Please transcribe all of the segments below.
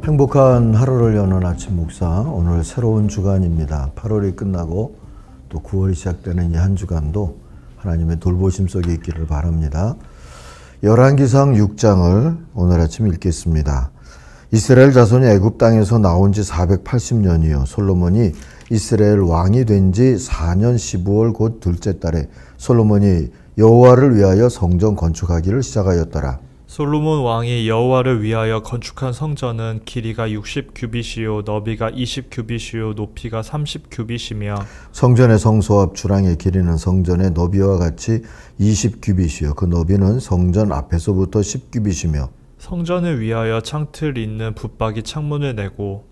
행복한 하루를 여는 아침 묵상, 오늘 새로운 주간입니다. 8월이 끝나고 또 9월이 시작되는 이 한 주간도 하나님의 돌보심 속에 있기를 바랍니다. 열왕기상 6장을 오늘 아침 읽겠습니다. 이스라엘 자손이 애굽 땅에서 나온 지 480년이요 솔로몬이 이스라엘 왕이 된 지 4년 15월 곧 둘째 달에 솔로몬이 여호와를 위하여 성전 건축하기를 시작하였더라. 솔로몬 왕이 여호와를 위하여 건축한 성전은 길이가 60규빗이요 너비가 20규빗이요 높이가 30규빗이며 성전의 성소 앞 주랑의 길이는 성전의 너비와 같이 20규빗이요 그 너비는 성전 앞에서부터 10규빗이며 성전을 위하여 창틀 있는 붙박이 창문을 내고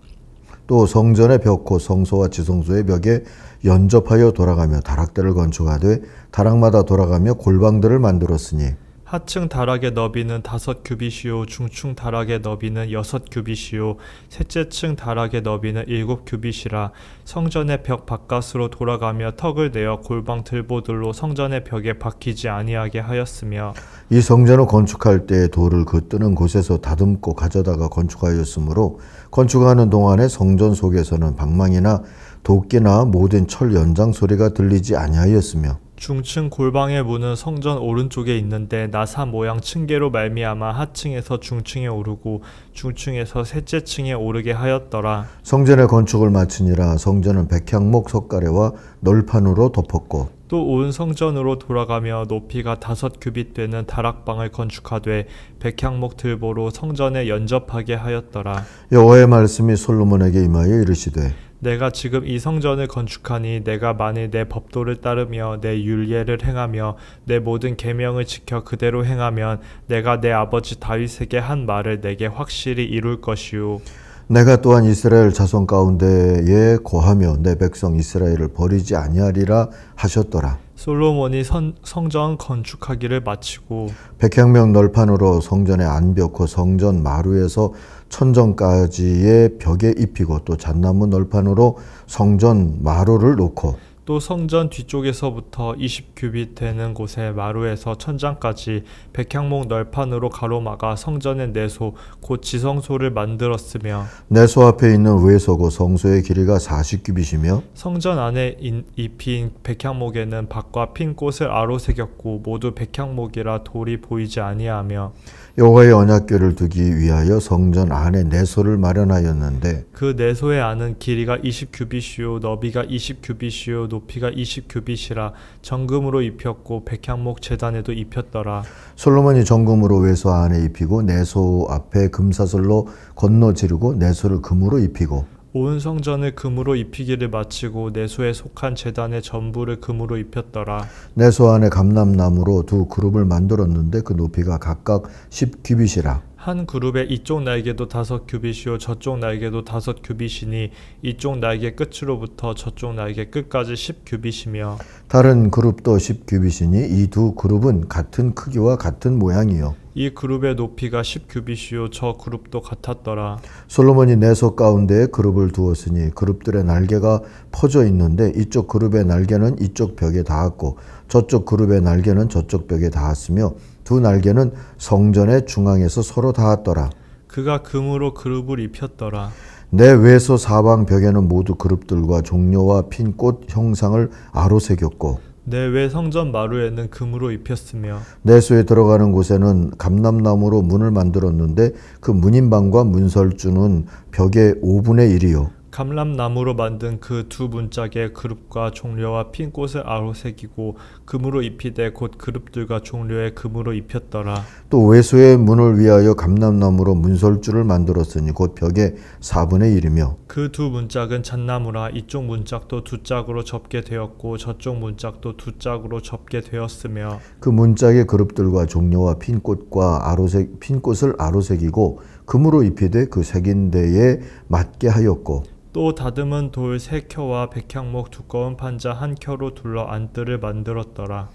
또 성전의 벽호 성소와 지성소의 벽에 연접하여 돌아가며 다락대를 건축하되 다락마다 돌아가며 골방들을 만들었으니 하층 다락의 너비는 5규빗이요 중층 다락의 너비는 6규빗이요 셋째 층 다락의 너비는 7규빗이라 성전의 벽 바깥으로 돌아가며 턱을 내어 골방 들보들로 성전의 벽에 박히지 아니하게 하였으며 이 성전을 건축할 때에 돌을 그 뜨는 곳에서 다듬고 가져다가 건축하였으므로 건축하는 동안에 성전 속에서는 방망이나 도끼나 모든 철 연장 소리가 들리지 아니하였으며 중층 골방의 문은 성전 오른쪽에 있는데 나사 모양 층계로 말미암아 하층에서 중층에 오르고 중층에서 셋째 층에 오르게 하였더라. 성전의 건축을 마치니라 성전은 백향목 석가래와 널판으로 덮었고 또 온 성전으로 돌아가며 높이가 5규빗 되는 다락방을 건축하되 백향목 들보로 성전에 연접하게 하였더라. 여호와의 말씀이 솔로몬에게 임하여 이르시되 내가 지금 이 성전을 건축하니 내가 만일 내 법도를 따르며 내 율례를 행하며 내 모든 계명을 지켜 그대로 행하면 내가 내 아버지 다윗에게 한 말을 내게 확실히 이룰 것이요 내가 또한 이스라엘 자손 가운데에 거하며 내 백성 이스라엘을 버리지 아니하리라 하셨더라. 솔로몬이 성전 건축하기를 마치고 백향목 널판으로 성전의 안벽과 성전 마루에서 천정까지의 벽에 입히고 또 잣나무 널판으로 성전 마루를 놓고 또 성전 뒤쪽에서부터 20규빗 되는 곳의 마루에서 천장까지 백향목 널판으로 가로막아 성전의 내소 곧 지성소를 만들었으며 내소 앞에 있는 외소고 성소의 길이가 40규빗이며 성전 안에 입힌 백향목에는 밭과 핀 꽃을 아로새겼고 모두 백향목이라 돌이 보이지 아니하며 여호와의 언약궤를 두기 위하여 성전 안에 내소를 마련하였는데 그 내소의 안은 길이가 20규빗이요 너비가 20규빗이요 높이가 20규빗이라 정금으로 입혔고 백향목 제단에도 입혔더라. 솔로몬이 정금으로 외소 안에 입히고 내소 앞에 금사슬로 건너 지르고 내소를 금으로 입히고 온 성전을 금으로 입히기를 마치고 내소에 속한 제단의 전부를 금으로 입혔더라. 내소 안에 감람나무로 두 그룹을 만들었는데 그 높이가 각각 10규빗이라. 한 그룹의 이쪽 날개도 5규빗이요 저쪽 날개도 5규빗이니 이쪽 날개 끝으로부터 저쪽 날개 끝까지 10규빗이며 다른 그룹도 10규빗이니 이 두 그룹은 같은 크기와 같은 모양이요 이 그룹의 높이가 10규빗이요 저 그룹도 같았더라. 솔로몬이 내소 가운데에 그룹을 두었으니 그룹들의 날개가 퍼져 있는데 이쪽 그룹의 날개는 이쪽 벽에 닿았고 저쪽 그룹의 날개는 저쪽 벽에 닿았으며 두 날개는 성전의 중앙에서 서로 닿았더라. 그가 금으로 그룹을 입혔더라. 내 외소 사방 벽에는 모두 그룹들과 종려와 핀 꽃 형상을 아로새겼고 내외 성전 마루에는 금으로 입혔으며 내소에 들어가는 곳에는 감람나무로 문을 만들었는데 그 문인방과 문설주는 벽의 5분의 1이요 감람나무로 만든 그 두 문짝에 그룹과 종려와 핀 꽃을 아로새기고 금으로 입히되 곧 그룹들과 종려에 금으로 입혔더라. 또 외소의 문을 위하여 감람나무로 문설주를 만들었으니 곧 벽의 4분의 1이며 그 두 문짝은 잣나무라 이쪽 문짝도 두 짝으로 접게 되었고 저쪽 문짝도 두 짝으로 접게 되었으며 그 문짝의 그룹들과 종려와 핀 꽃을 아로새기고 금으로 입히되 그 새긴 데에 맞게 하였고 또 다듬은 돌 3켜와 백향목 두꺼운 판자 1켜로 둘러 안뜰을 만들었더라.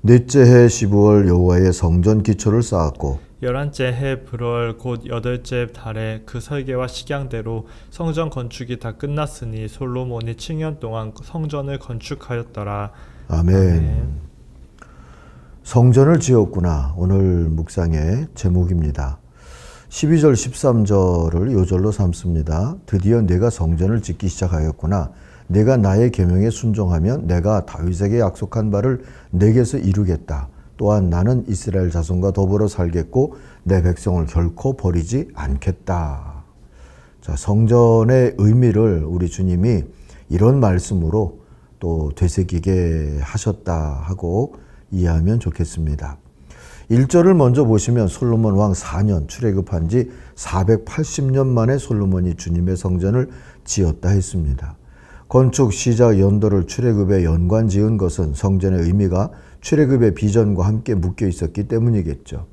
넷째 해 15월 여호와의 성전 기초를 쌓았고 11째 해 불월 곧 8째 달에 그 설계와 식양대로 성전 건축이 다 끝났으니 솔로몬이 7년 동안 성전을 건축하였더라. 아멘. 성전을 지었구나. 오늘 묵상의 제목입니다. 12절 13절을 요절로 삼습니다. 드디어 내가 성전을 짓기 시작하였구나. 내가 나의 계명에 순종하면 내가 다윗에게 약속한 바를 내게서 이루겠다. 또한 나는 이스라엘 자손과 더불어 살겠고 내 백성을 결코 버리지 않겠다. 자, 성전의 의미를 우리 주님이 이런 말씀으로 또 되새기게 하셨다 하고 이해하면 좋겠습니다. 1절을 먼저 보시면 솔로몬 왕 4년 출애굽한 지 480년 만에 솔로몬이 주님의 성전을 지었다 했습니다. 건축 시작 연도를 출애굽에 연관 지은 것은 성전의 의미가 출애굽의 비전과 함께 묶여 있었기 때문이겠죠.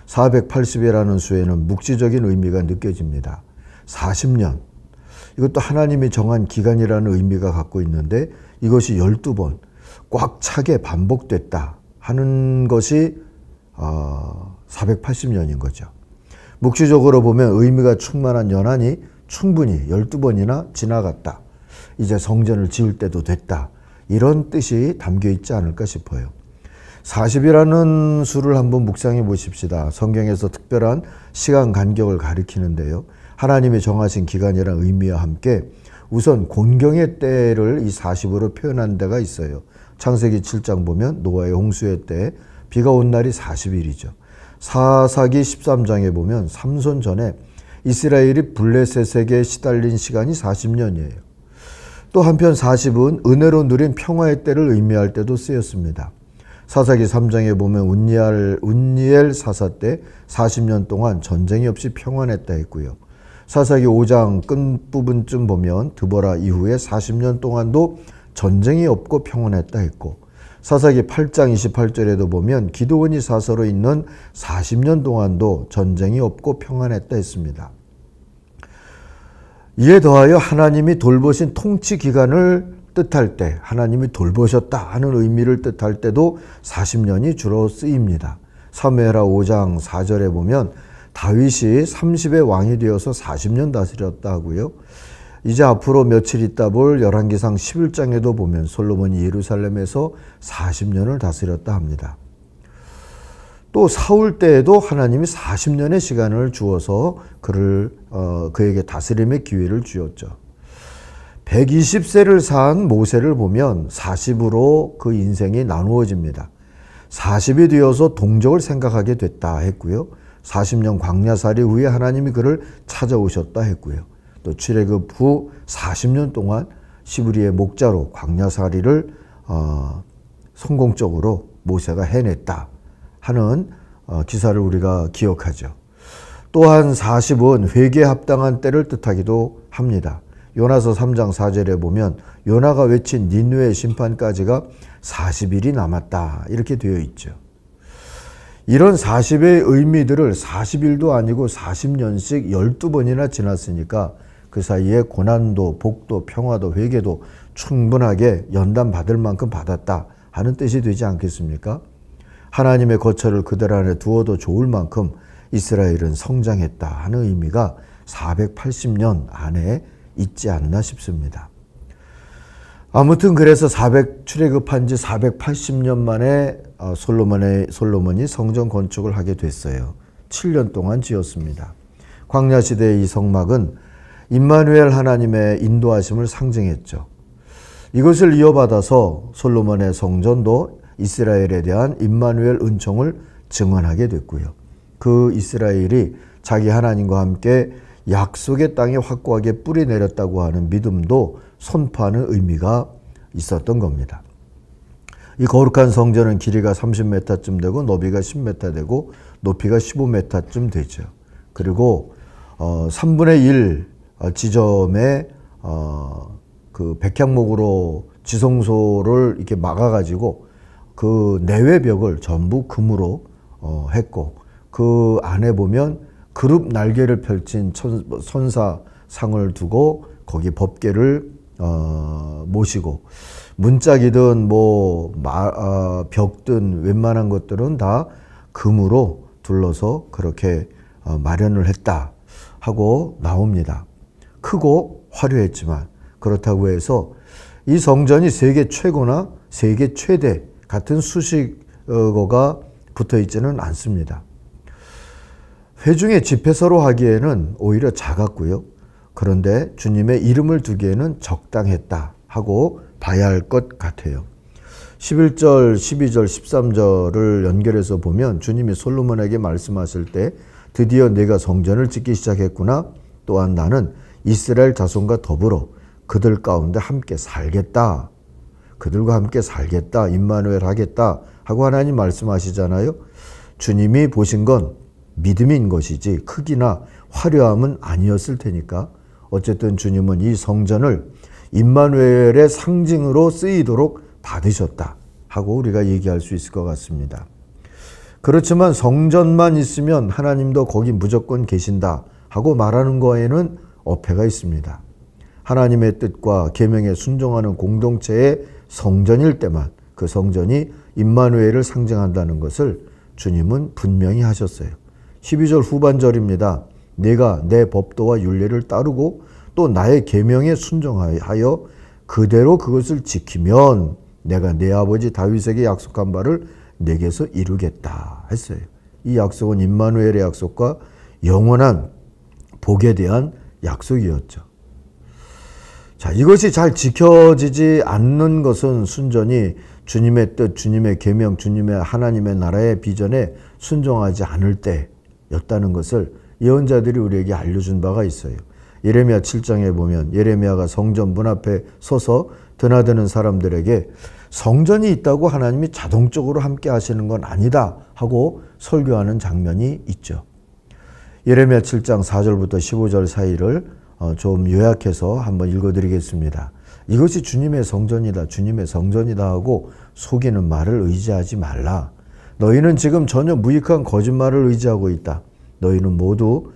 480이라는 수에는 묵시적인 의미가 느껴집니다. 40년, 이것도 하나님이 정한 기간이라는 의미가 갖고 있는데 이것이 12번 꽉 차게 반복됐다 하는 것이 480년인 거죠. 묵시적으로 보면 의미가 충만한 연한이 충분히 12번이나 지나갔다. 이제 성전을 지을 때도 됐다. 이런 뜻이 담겨 있지 않을까 싶어요. 40이라는 수를 한번 묵상해 보십시다. 성경에서 특별한 시간 간격을 가리키는데요. 하나님이 정하신 기간이란 의미와 함께 우선 곤경의 때를 이 40으로 표현한 데가 있어요. 창세기 7장 보면 노아의 홍수의 때 비가 온 날이 40일이죠. 사사기 13장에 보면 삼손 전에 이스라엘이 블레셋에게 시달린 시간이 40년이에요. 또 한편 40은 은혜로 누린 평화의 때를 의미할 때도 쓰였습니다. 사사기 3장에 보면 운니엘 사사 때 40년 동안 전쟁이 없이 평안했다 했고요. 사사기 5장 끝부분쯤 보면 드보라 이후에 40년 동안도 전쟁이 없고 평안했다 했고, 사사기 8장 28절에도 보면 기드온이 사서로 있는 40년 동안도 전쟁이 없고 평안했다 했습니다. 이에 더하여 하나님이 돌보신 통치 기간을 뜻할 때, 하나님이 돌보셨다 하는 의미를 뜻할 때도 40년이 주로 쓰입니다. 사무엘하 5장 4절에 보면 다윗이 30의 왕이 되어서 40년 다스렸다 하고요. 이제 앞으로 며칠 있다 볼 열왕기상 11장에도 보면 솔로몬이 예루살렘에서 40년을 다스렸다 합니다. 또 사울 때에도 하나님이 40년의 시간을 주어서 그에게 다스림의 기회를 주었죠. 120세를 산 모세를 보면 40으로 그 인생이 나누어집니다. 40이 되어서 동족을 생각하게 됐다 했고요. 40년 광야살이 후에 하나님이 그를 찾아오셨다 했고요. 또 출애굽 후 40년 동안 시브리의 목자로 광야살이를 성공적으로 모세가 해냈다 하는 기사를 우리가 기억하죠. 또한 40은 회개에 합당한 때를 뜻하기도 합니다. 요나서 3장 4절에 보면 요나가 외친 니느웨 심판까지가 40일이 남았다 이렇게 되어 있죠. 이런 40의 의미들을 40일도 아니고 40년씩 12번이나 지났으니까 그 사이에 고난도, 복도, 평화도, 회개도 충분하게 연단받을 만큼 받았다 하는 뜻이 되지 않겠습니까? 하나님의 거처를 그들 안에 두어도 좋을 만큼 이스라엘은 성장했다 하는 의미가 480년 안에 있지 않나 싶습니다. 아무튼 그래서 출애굽한 지 480년 만에 솔로몬이 성전 건축을 하게 됐어요. 7년 동안 지었습니다. 광야시대의 이 성막은 임마누엘 하나님의 인도하심을 상징했죠. 이것을 이어받아서 솔로몬의 성전도 이스라엘에 대한 임마누엘 은총을 증언하게 됐고요. 그 이스라엘이 자기 하나님과 함께 약속의 땅에 확고하게 뿌리 내렸다고 하는 믿음도 선포하는 의미가 있었던 겁니다. 이 거룩한 성전은 길이가 30m쯤 되고 너비가 10m 되고 높이가 15m쯤 되죠. 그리고 3분의 1 지점에 그 백향목으로 지성소를 이렇게 막아가지고 그 내외벽을 전부 금으로 했고, 그 안에 보면 그룹 날개를 펼친 선사상을 두고 거기 법궤를 모시고, 문짝이든 벽든 웬만한 것들은 다 금으로 둘러서 그렇게 마련을 했다 하고 나옵니다. 크고 화려했지만 그렇다고 해서 이 성전이 세계 최고나 세계 최대 같은 수식어가 붙어 있지는 않습니다. 회중의 집회서로 하기에는 오히려 작았고요. 그런데 주님의 이름을 두기에는 적당했다 하고 봐야 할 것 같아요. 11절, 12절, 13절을 연결해서 보면 주님이 솔로몬에게 말씀하실 때 드디어 내가 성전을 짓기 시작했구나. 또한 나는 이스라엘 자손과 더불어 그들 가운데 함께 살겠다. 그들과 함께 살겠다. 임마누엘 하겠다. 하고 하나님 말씀하시잖아요. 주님이 보신 건 믿음인 것이지 크기나 화려함은 아니었을 테니까 어쨌든 주님은 이 성전을 임마누엘의 상징으로 쓰이도록 받으셨다 하고 우리가 얘기할 수 있을 것 같습니다. 그렇지만 성전만 있으면 하나님도 거기 무조건 계신다 하고 말하는 거에는 어폐가 있습니다. 하나님의 뜻과 계명에 순종하는 공동체의 성전일 때만 그 성전이 임마누엘을 상징한다는 것을 주님은 분명히 하셨어요. 12절 후반절입니다. 내가 내 법도와 율례를 따르고 또 나의 계명에 순종하여 그대로 그것을 지키면 내가 내 아버지 다윗에게 약속한 바를 내게서 이루겠다 했어요. 이 약속은 임마누엘의 약속과 영원한 복에 대한 약속이었죠. 자, 이것이 잘 지켜지지 않는 것은 순전히 주님의 뜻, 주님의 계명, 주님의 하나님의 나라의 비전에 순종하지 않을 때였다는 것을 예언자들이 우리에게 알려준 바가 있어요. 예레미야 7장에 보면 예레미야가 성전 문 앞에 서서 드나드는 사람들에게 성전이 있다고 하나님이 자동적으로 함께 하시는 건 아니다 하고 설교하는 장면이 있죠. 예레미야 7장 4절부터 15절 사이를 좀 요약해서 한번 읽어드리겠습니다. 이것이 주님의 성전이다, 주님의 성전이다 하고 속이는 말을 의지하지 말라. 너희는 지금 전혀 무익한 거짓말을 의지하고 있다. 너희는 모두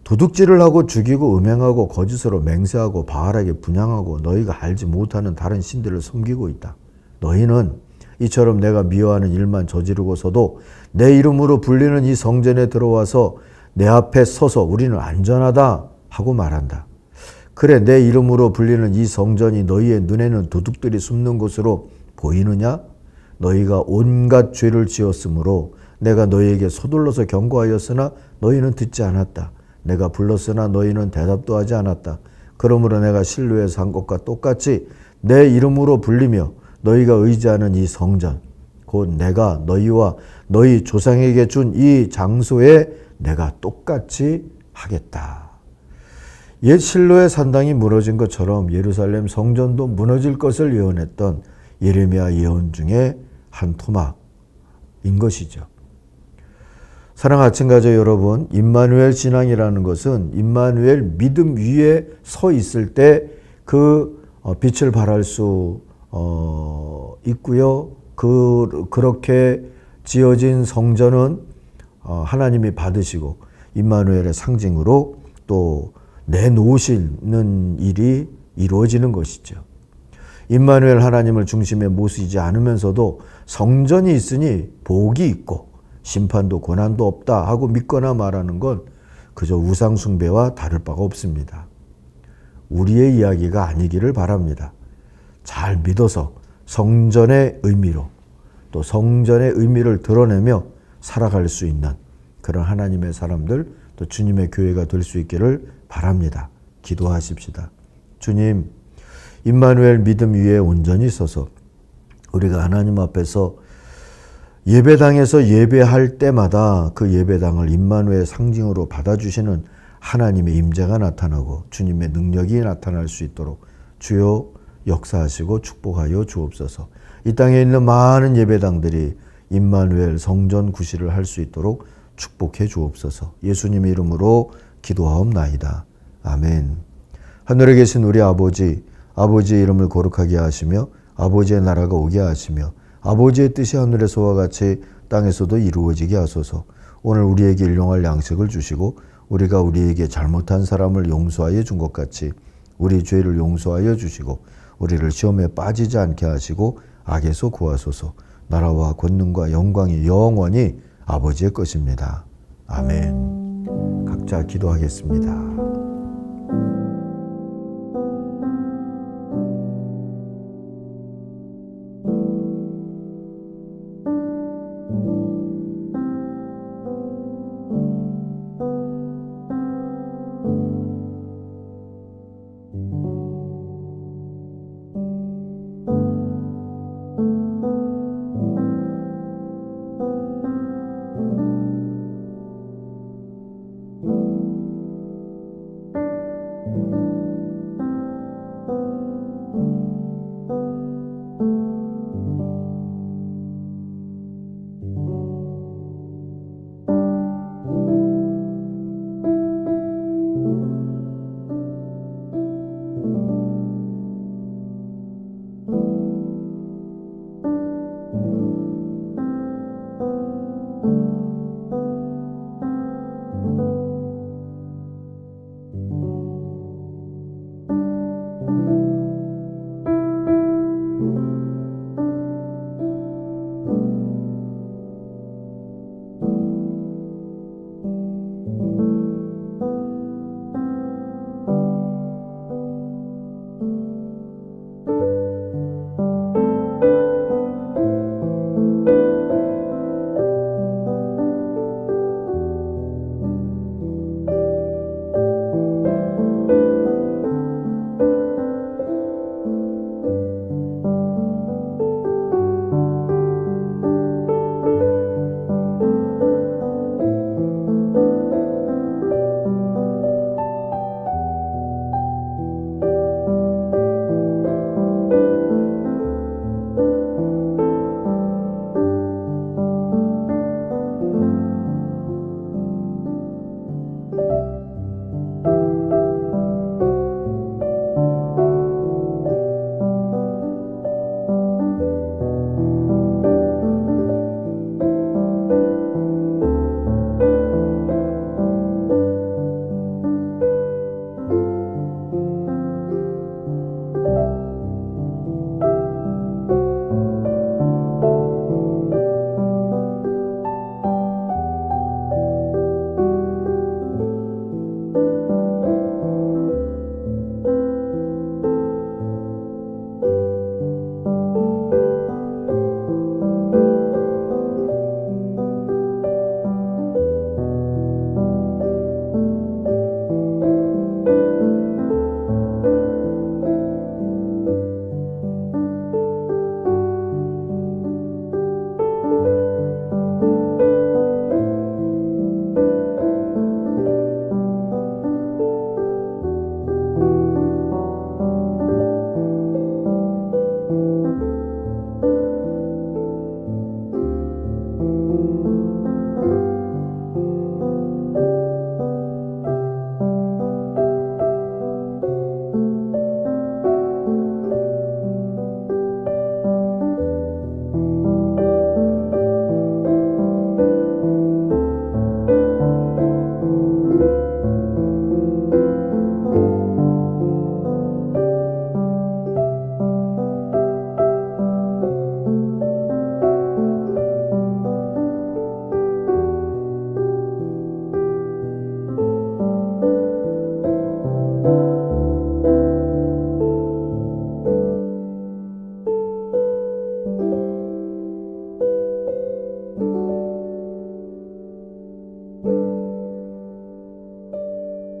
도둑질을 하고 죽이고 음행하고 거짓으로 맹세하고 바알에게 분향하고 너희가 알지 못하는 다른 신들을 섬기고 있다. 너희는 이처럼 내가 미워하는 일만 저지르고서도 내 이름으로 불리는 이 성전에 들어와서 내 앞에 서서 우리는 안전하다 하고 말한다. 그래, 내 이름으로 불리는 이 성전이 너희의 눈에는 도둑들이 숨는 곳으로 보이느냐? 너희가 온갖 죄를 지었으므로 내가 너희에게 서둘러서 경고하였으나 너희는 듣지 않았다. 내가 불렀으나 너희는 대답도 하지 않았다. 그러므로 내가 실로에서 한 것과 똑같이 내 이름으로 불리며 너희가 의지하는 이 성전, 곧 내가 너희와 너희 조상에게 준 이 장소에 내가 똑같이 하겠다. 옛 실로의 산당이 무너진 것처럼 예루살렘 성전도 무너질 것을 예언했던 예레미야 예언 중에 한 토막인 것이죠. 사랑하는 아침 가족 여러분, 임마누엘 신앙이라는 것은 임마누엘 믿음 위에 서 있을 때 그 빛을 발할 수 있고요. 그렇게 지어진 성전은 하나님이 받으시고 임마누엘의 상징으로 또 내놓으시는 일이 이루어지는 것이죠. 임마누엘 하나님을 중심에 모시지 않으면서도 성전이 있으니 복이 있고 심판도 고난도 없다 하고 믿거나 말하는 건 그저 우상 숭배와 다를 바가 없습니다. 우리의 이야기가 아니기를 바랍니다. 잘 믿어서 성전의 의미로 또 성전의 의미를 드러내며 살아갈 수 있는 그런 하나님의 사람들 또 주님의 교회가 될 수 있기를 바랍니다. 기도하십시다. 주님, 임마누엘 믿음 위에 온전히 서서 우리가 하나님 앞에서 예배당에서 예배할 때마다 그 예배당을 임마누엘 상징으로 받아주시는 하나님의 임재가 나타나고 주님의 능력이 나타날 수 있도록 주여 역사하시고 축복하여 주옵소서. 이 땅에 있는 많은 예배당들이 임마누엘 성전 구실을 할 수 있도록 축복해 주옵소서. 예수님의 이름으로 기도하옵나이다. 아멘. 하늘에 계신 우리 아버지, 아버지의 이름을 거룩하게 하시며 아버지의 나라가 오게 하시며 아버지의 뜻이 하늘에서와 같이 땅에서도 이루어지게 하소서. 오늘 우리에게 일용할 양식을 주시고 우리가 우리에게 잘못한 사람을 용서하여 준 것 같이 우리 죄를 용서하여 주시고 우리를 시험에 빠지지 않게 하시고 악에서 구하소서. 나라와 권능과 영광이 영원히 아버지의 것입니다. 아멘. 각자 기도하겠습니다.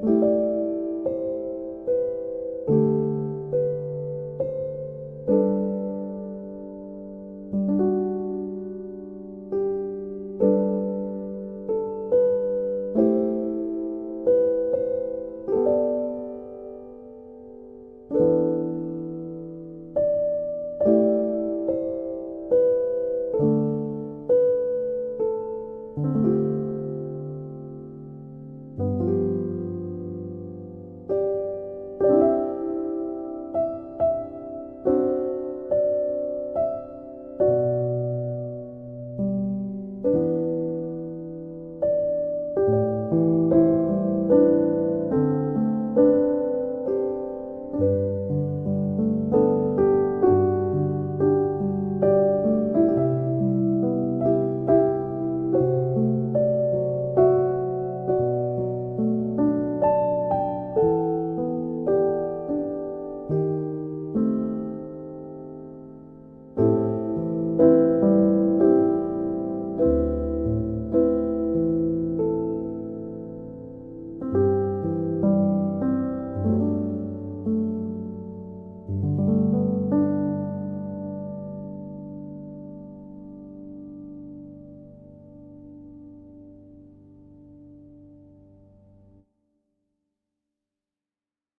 주